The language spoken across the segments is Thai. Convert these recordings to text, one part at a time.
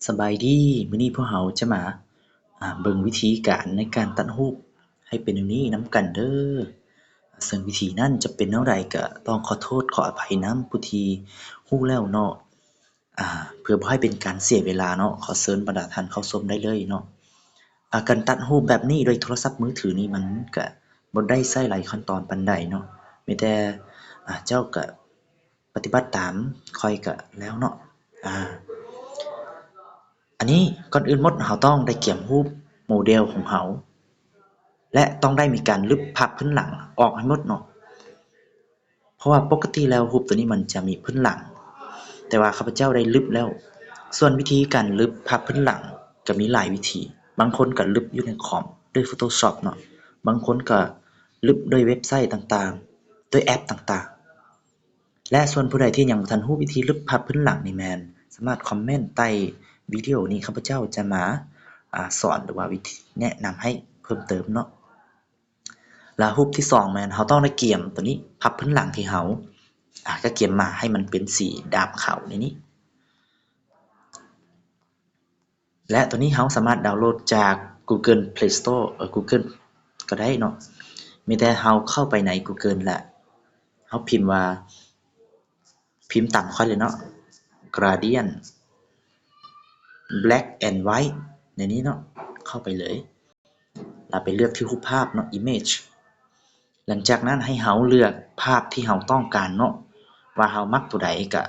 สบายดีมื้อนี้พวกเราจะมาเบิ่งวิธีการในการตัดรูปให้เป็นแนวนี้นำกันเด้อซึ่งวิธีนั้นจะเป็นแนวใดก็ต้องขอโทษขออภัยนำผู้ที่รู้แล้วเนาะเพื่อบ่ให้เป็นการเสียเวลาเนาะขอเชิญบรรดาท่านเข้าชมได้เลยเนาะการตัดรูปแบบนี้โดยโทรศัพท์มือถือนี่มันก็บ่ได้ใช้หลายขั้นตอนปานใดเนาะมีแต่เจ้าก็ปฏิบัติตามข้อยก็แล้วเนาะอ่า อันนี้ก่อนอื่นหมดเราต้องได้เขียนรูปโมเดลของเราและต้องได้มีการลบภาพพื้นหลังออกให้หมดเนาะเพราะว่าปกติแล้วรูปตัวนี้มันจะมีพื้นหลังแต่ว่าข้าพเจ้าได้ลบแล้วส่วนวิธีการลบภาพพื้นหลังก็มีหลายวิธีบางคนก็ลบอยู่ในคอมด้วย Photoshop เนาะบางคนก็ลบด้วยเว็บไซต์ต่างๆด้วยแอปต่างๆและส่วนผู้ใดที่ยังบ่ทันรู้วิธีลบภาพพื้นหลังนี่แม่นสามารถคอมเมนต์ใต้วิดีโอนี้ข้าพเจ้าจะมาสอนหรือว่าวิธีแนะนำให้เพิ่มเติมเนาะแล้วรูปที่2แม่นเราต้องได้เกี่ยมตัวนี้ภาพพื้นหลังที่เราก็เกี่ยมมาให้มันเป็นสีดำขาวในนี้และตัวนี้เราสามารถดาวน์โหลดจาก Google Play Store Google ก็ได้เนาะมีแต่เราเข้าไปใน Google และเราพิมพ์ว่าพิมพ์ตามข้อยเลยเนาะ Gradient Black and White ในนี้เนาะเข้าไปเลยเราไปเลือกที่รูปภาพเนาะ Image หลังจากนั้นให้เราเลือกภาพที่เราต้องการเนาะว่าเรามักตัวใดก็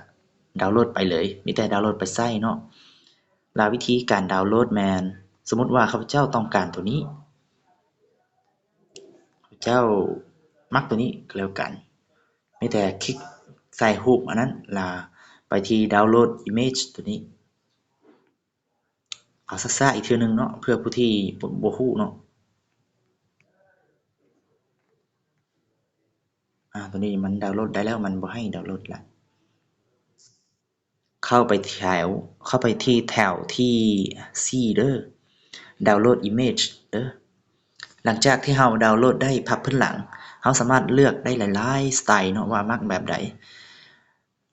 ดาวน์โหลดไปเลยมีแต่ดาวน์โหลดไปใส่เนาะแล้ววิธีการดาวน์โหลดแม่นสมมุติว่าข้าพเจ้าต้องการตัวนี้ข้าพเจ้ามักตัวนี้ก็แล้วกันมีแต่คลิกใส่รูปอันนั้นแล้วไปที่ดาวน์โหลด Image ตัวนี้เอาซ่าๆอีกเทื่อหนึ่งเนาะเพื่อผู้ที่บ่รู้เนาะตัวนี้มันดาวน์โหลดได้แล้วมันบ่ให้ดาวน์โหลดแล้วเข้าไปที่แถวที่4เด้อดาวน์โหลด Image เด้อหลังจากที่เราดาวน์โหลดได้ภาพพื้นหลังเราสามารถเลือกได้หลายๆสไตล์เนาะว่ามักแบบใด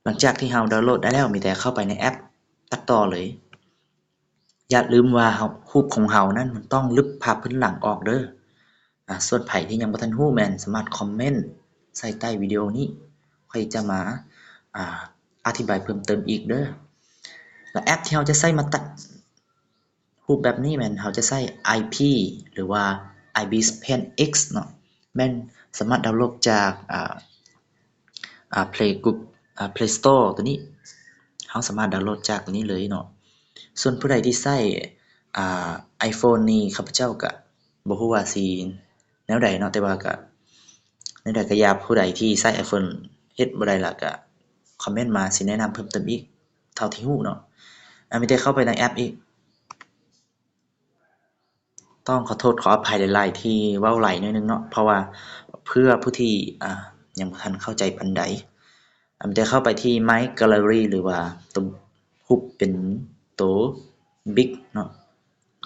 หลังจากที่เราดาวน์โหลดได้แล้วมีแต่เข้าไปในแอปตัดต่อเลยอย่าลืมว่ารูปของเรานั้นมันต้องลบภาพพื้นหลังออกเด้อส่วนไผที่ยังบ่ทันรู้แม่นสามารถคอมเมนต์ใส่ใต้วิดีโอนี้ค่อยจะมาอ่าอธิบายเพิ่มเติมอีกเด้อและแอปที่เราจะใช้มาตัดรูปแบบนี้แม่นเราจะใช้ IP หรือว่า IBIS Pen X เนาะแม่นสามารถดาวน์โหลดจากPlay Store ตัวนี้เราสามารถดาวน์โหลดจากตัวนี้เลยเนาะส่วนผู้ใดที่ใช้iPhone นี่ข้าพเจ้าก็บ่รู้ว่าสิแนวใดเนาะแต่ว่าก็แนวใดก็อย่าผู้ใดที่ใช้ iPhone เฮ็ดบ่ได้ล่ะก็คอมเมนต์มาสิแนะนำเพิ่มเติมอีกเท่าที่รู้เนาะมีแต่เข้าไปในแอปอีกต้องขอโทษขออภัยหลายๆที่เว้าหลายหน่อยหนึ่งเนาะเพราะว่าเพื่อผู้ที่ยังบ่ทันเข้าใจปานใดมันจะเข้าไปที่ My Gallery หรือว่าตัวรูปเป็นตัว Big เนาะ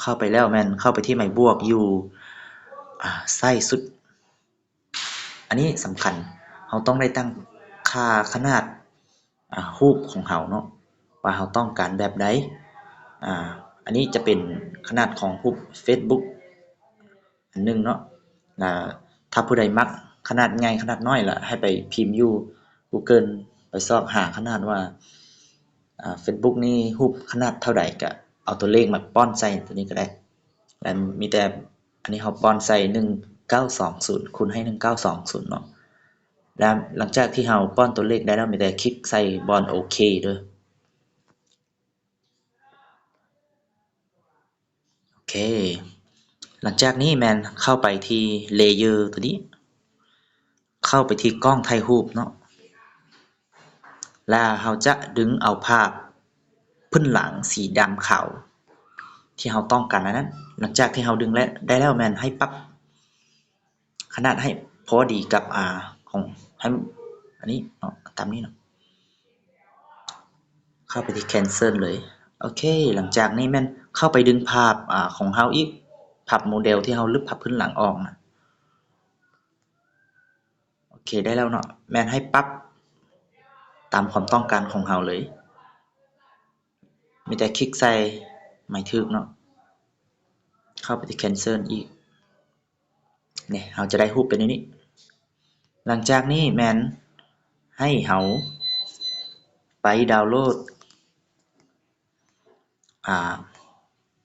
เข้าไปแล้วแม่นเข้าไปที่ไม้บวกอยู่ซ้ายสุดอันนี้สำคัญเราต้องได้ตั้งค่าขนาดรูปของเราเนาะว่าเราต้องการแบบใดอันนี้จะเป็นขนาดของรูป Facebook อันหนึ่งเนาะถ้าผู้ใดมักขนาดใหญ่ขนาดน้อยล่ะให้ไปพิมพ์อยู่ Google ไปซอกหาขนาดว่าFacebook นี่รูปขนาดเท่าใดก็เอาตัวเลขมาป้อนใส่ตัวนี้ก็ได้แล้วมีแต่อันนี้เราป้อนใส่1920คูณให้1920เนาะแล้วหลังจากที่เราป้อนตัวเลขได้แล้วมีแต่คลิกใส่บอนโอเคเด้อโอเคหลังจากนี้แม่นเข้าไปที่ Layer ตัวนี้เข้าไปที่กล้องถ่ายรูปเนาะแล้วเราจะดึงเอาภาพพื้นหลังสีดำขาวที่เราต้องการอันนั้นหลังจากที่เราดึงแล้วได้แล้วแม่นให้ปรับขนาดให้พอดีกับของให้อันนี้เนาะตามนี้เนาะเข้าไปที่ cancel เลยโอเคหลังจากนี้แม่นเข้าไปดึงภาพของเราอีกภาพโมเดลที่เราลึกภาพพื้นหลังออกนะโอเคได้แล้วเนาะแม่นให้ปรับตามความต้องการของเราเลย มีแต่คลิกใส่ไม่ถึกเนาะเข้าไปที่ cancel อีกนี่เราจะได้รูปเป็นนี้หลังจากนี้แมนให้เราไปดาวน์โหลด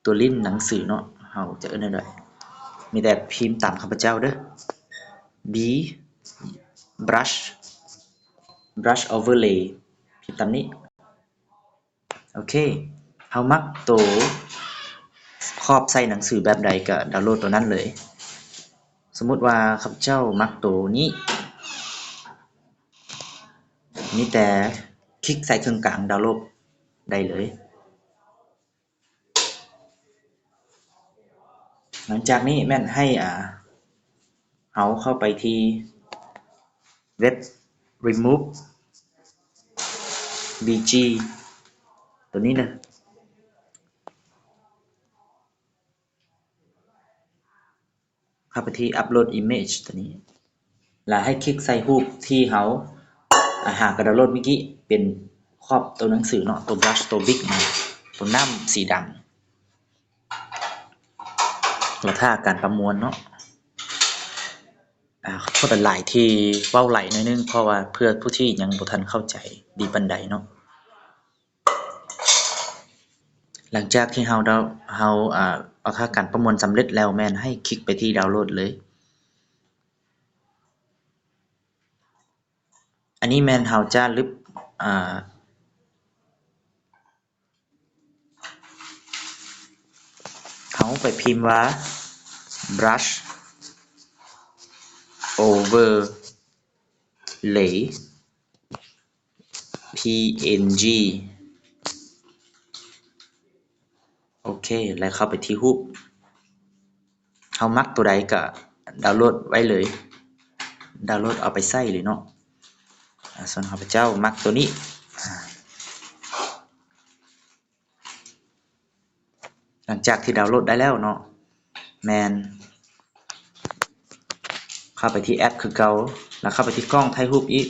ตัวลิ้นหนังสือเนาะเราจะเอิ้นได้มีแต่พิมพ์ตามข้าพเจ้าเด้อ B brush overlay พิมพ์ตามนี้โอเคเรามักตัวครอบใส่หนังสือแบบใดก็ดาวน์โหลดตัวนั้นเลยสมมุติว่าข้าพเจ้ามักตัวนี้มีแต่คลิกใส่เครื่องกลางดาวน์โหลดได้เลยหลังจากนี้แม่นให้เอาเข้าไปที่เว็บ remove bg ตัวนี้นะเข้าไปที่ upload image ตัวนี้แล้วให้คลิกใส่รูปที่เขาหากระดาวน์โหลดเมื่อกี้เป็นครอบตัวหนังสือเนาะตัว brush ตัว big มาตัวน้ำสีดำแล้วถ้าการประมวลเนาะขอโทษหลายที่เว้าไหลหน่อยนึงเพราะว่าเพื่อผู้ที่ยังบ่ทันเข้าใจดีปานใดเนาะหลังจากที่เราเอาถ้าการประมวลสำเร็จแล้วแม่นให้คลิกไปที่ดาวน์โหลดเลยอันนี้แม่นเราจะลึบเขาไปพิมพ์ว่า brush overlay png โอเคแล้วเข้าไปที่รูปเรามักตัวใดก็ดาวน์โหลดไว้เลยดาวน์โหลดเอาไปใส่เลยเนาะส่วนข้าพเจ้ามักตัวนี้หลังจากที่ดาวน์โหลดได้แล้วเนาะแมนเข้าไปที่แอปคือเก่าแล้วเข้าไปที่กล้องถ่ายรูปอีก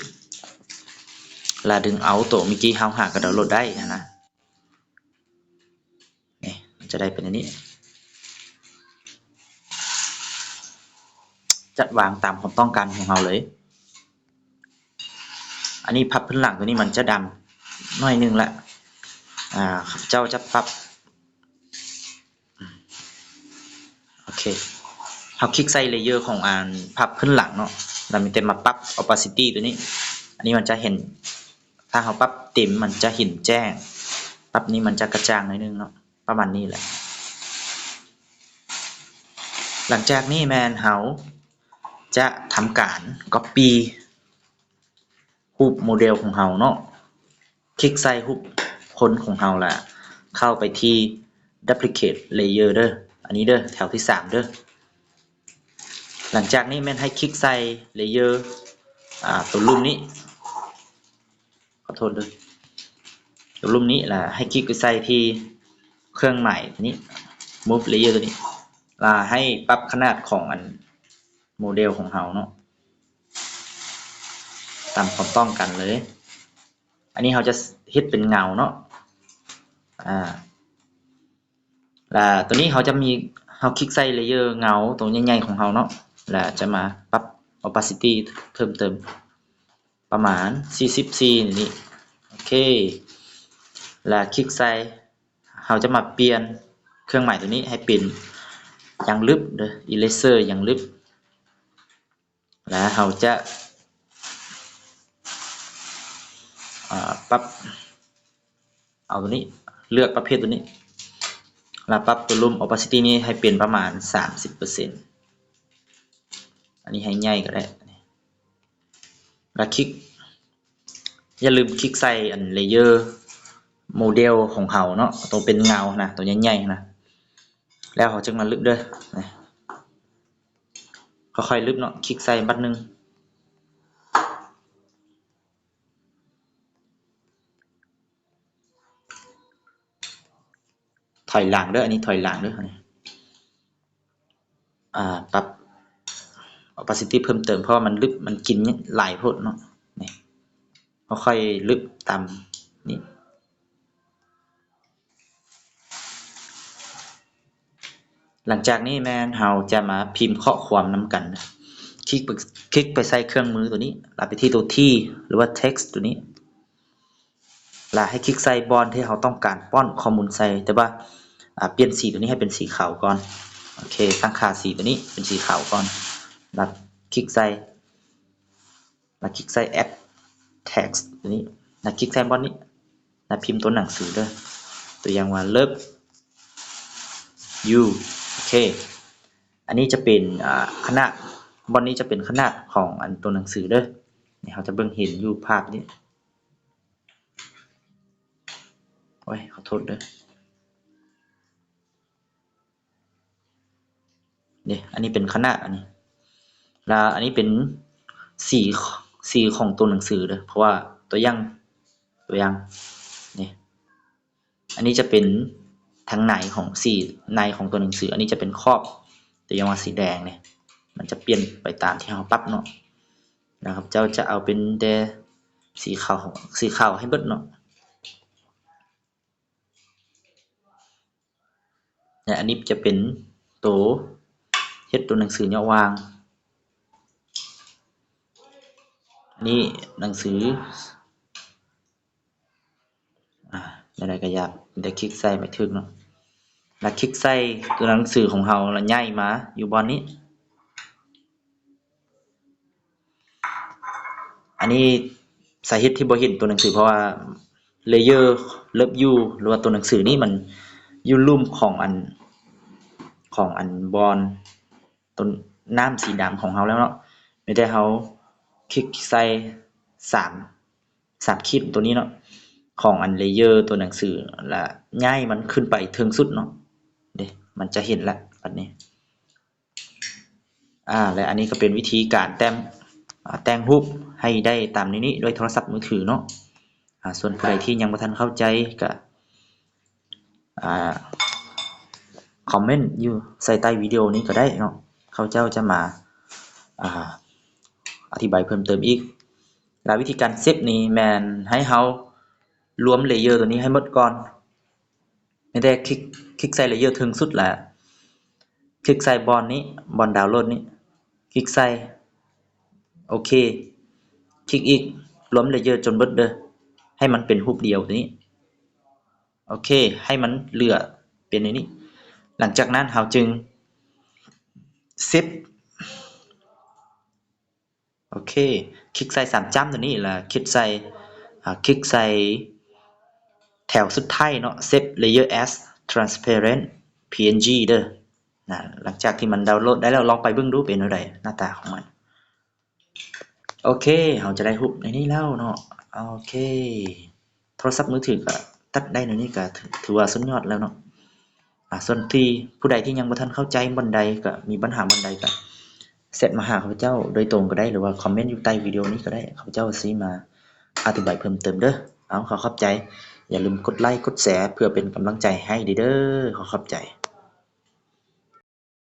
แล้วดึงเอาตัวเมื่อกี้เราหาก็ดาวน์โหลดได้นะนี่มันจะได้เป็นอันนี้จัดวางตามความต้องการของเราเลยอันนี้พับพื้นหลังตัวนี้มันจะดำน้อยนึงละเจ้าจะปรับโอเคเราคลิกใส่เลเยอร์ของพับพื้นหลังเนาะแล้วมีแต่มาปรับ opacity ตัวนี้อันนี้มันจะเห็นถ้าเราปรับเต็มมันจะเห็นแจ้งปรับนี้มันจะกระจ่างหน่อยนึงเนาะประมาณนี้แหละหลังจากนี้แมนเราจะทำการ copy รูปโมเดลของเราเนาะคลิกใส่รูปคนของเราล่ะเข้าไปที่ duplicate layer เด้ออันนี้เด้อแถวที่3เด้อหลังจากนี้แม่นให้คลิกใส่ layer ตัวรูปนี้ขอโทษด้วยตัวรูปนี้ล่ะให้คลิกไปใส่ที่เครื่องหมายนี้ move layer ตัวนี้ให้ปรับขนาดของโมเดลของเราเนาะตามความต้องกันเลยอันนี้เราจะเฮ็ดเป็นเงาเนาะแล้วตัวนี้เราจะมีเราคลิกใส่เลเยอร์เงาตรงใหญ่ๆของเราเนาะแล้วจะมาปรับ opacity เพิ่มเติมประมาณ44นี่โอเคแล้วคลิกใส่เราจะมาเปลี่ยนเครื่องหมายตัวนี้ให้เป็นอย่างลึกเด้อ eraser อย่างลึกแล้วเราจะปรับเอาตัวนี้เลือกประเภทตัวนี้แล้วปรับตัวลุ่ม opacity นี้ให้เป็นประมาณ 30% อันนี้ให้ใหญ่ก็ได้แล้วคลิกอย่าลืมคลิกใส่เลเยอร์โมเดลของเขาเนาะตัวเป็นเงานะตัวใหญ่ๆนะแล้วเขาจึงมาลึกเด้อค่อยๆลึกเนาะคลิกใส่บัดนึงถอยหลังเด้ออันนี้ถอยหลังเด้อปรับ opacity เพิ่มเติมเพราะว่ามันลึกมันกินหลายโพดเนาะนี่ค่อยๆลึกตามนี่ หลังจากนี้แม่นเราจะมาพิมพ์ข้อความนำกันคลิกไปใส่เครื่องมือตัวนี้แล้วไปที่ตัว T หรือว่า text ตัวนี้แล้วให้คลิกใส่บอลที่เราต้องการป้อนข้อมูลใส่แต่ว่าเปลี่ยนสีตัวนี้ให้เป็นสีขาวก่อนโอเคตั้งค่าสีตัวนี้เป็นสีขาวก่อนแล้วคลิกใส่ add text ตัวนี้แล้วคลิกใส่บอลนี้แล้วพิมพ์ตัวหนังสือด้วยตัวอย่างว่า love you โอเคอันนี้จะเป็นขนาดบอลนี้จะเป็นขนาดของอันตัวหนังสือเด้อนี่เราจะเบิ่งเห็นอยู่ภาพนี้โอ้ยขอโทษเด้อนี่อันนี้เป็นขนาดอันนี้แล้วอันนี้เป็นสีของตัวหนังสือเด้อเพราะว่าตัวอย่างนี่อันนี้จะเป็นทางในของสีในของตัวหนังสืออันนี้จะเป็นครอบตัวอย่างว่าสีแดงเนี่ยมันจะเปลี่ยนไปตามที่เราปรับเนาะนะครับเจ้าจะเอาเป็นแต่สีขาวให้เบิดเนาะและอันนี้จะเป็นตัวเฮ็ดตัวหนังสือย่อวางนี่หนังสืออะไรก็อยากได้คลิกใส่ไม่ถึงเนาะแล้วคลิกใส่ตัวหนังสือของเราแล้วย้ายมาอยู่บนนี้อันนี้สาเหตุที่บ่เห็นตัวหนังสือเพราะว่าเลเยอร์เลิฟยูหรือว่าตัวหนังสือนี่มันอยู่ลุ่มของอันบอลต้นน้ำสีดำของเราแล้วเนาะไม่ได้เราคลิกใส่สามคลิปตัวนี้เนาะของอันเลเยอร์ตัวหนังสือและย้ายมันขึ้นไปถึงสุดเนาะเด้มันจะเห็นแล้วอันนี้และอันนี้ก็เป็นวิธีการแต่งรูปให้ได้ตามนี้ด้วยโทรศัพท์มือถือเนาะส่วนผู้ใดที่ยังบ่ทันเข้าใจก็คอมเมนต์อยู่ใส่ใต้วิดีโอนี้ก็ได้เนาะเขาเจ้าจะมาอธิบายเพิ่มเติมอีกแล้ววิธีการเซฟนี้แม่นให้เรารวมเลเยอร์ตัวนี้ให้หมดก่อนไม่ได้คลิกใส่เลเยอร์ถึงสุดแหละคลิกใส่บอลนี้บอลดาวน์โหลดนี้คลิกใส่โอเคคลิกอีกรวมเลเยอร์จนเบิดเด้อให้มันเป็นรูปเดียวตัวนี้โอเคให้มันเหลือเป็นในนี้หลังจากนั้นเราจึงเซฟโอเคคลิกใส่3จ้ำตัวนี้แล้วคลิกใส่แถวสุดท้ายเนาะ Save Layer as Transparent PNG เด้อหลังจากที่มันดาวน์โหลดได้แล้วลองไปเบิ่งดูเป็นจั่งใดหน้าตาของมันโอเคเราจะได้รูปในนี้แล้วเนาะโอเคโทรศัพท์มือถือก็ตัดได้ในนี้ก็ถือว่าสุดยอดแล้วเนาะส่วนที่ผู้ใดที่ยังบ่ทันเข้าใจบ่ใดก็มีปัญหาบ่ใดก็เสร็จมาหาข้าพเจ้าโดยตรงก็ได้หรือว่าคอมเมนต์อยู่ใต้วิดีโอนี้ก็ได้ข้าพเจ้าสิมาอธิบายเพิ่มเติมเด้อขอขอบใจอย่าลืมกดไลค์กดแชร์เพื่อเป็นกำลังใจให้เด้อขอขอบใจ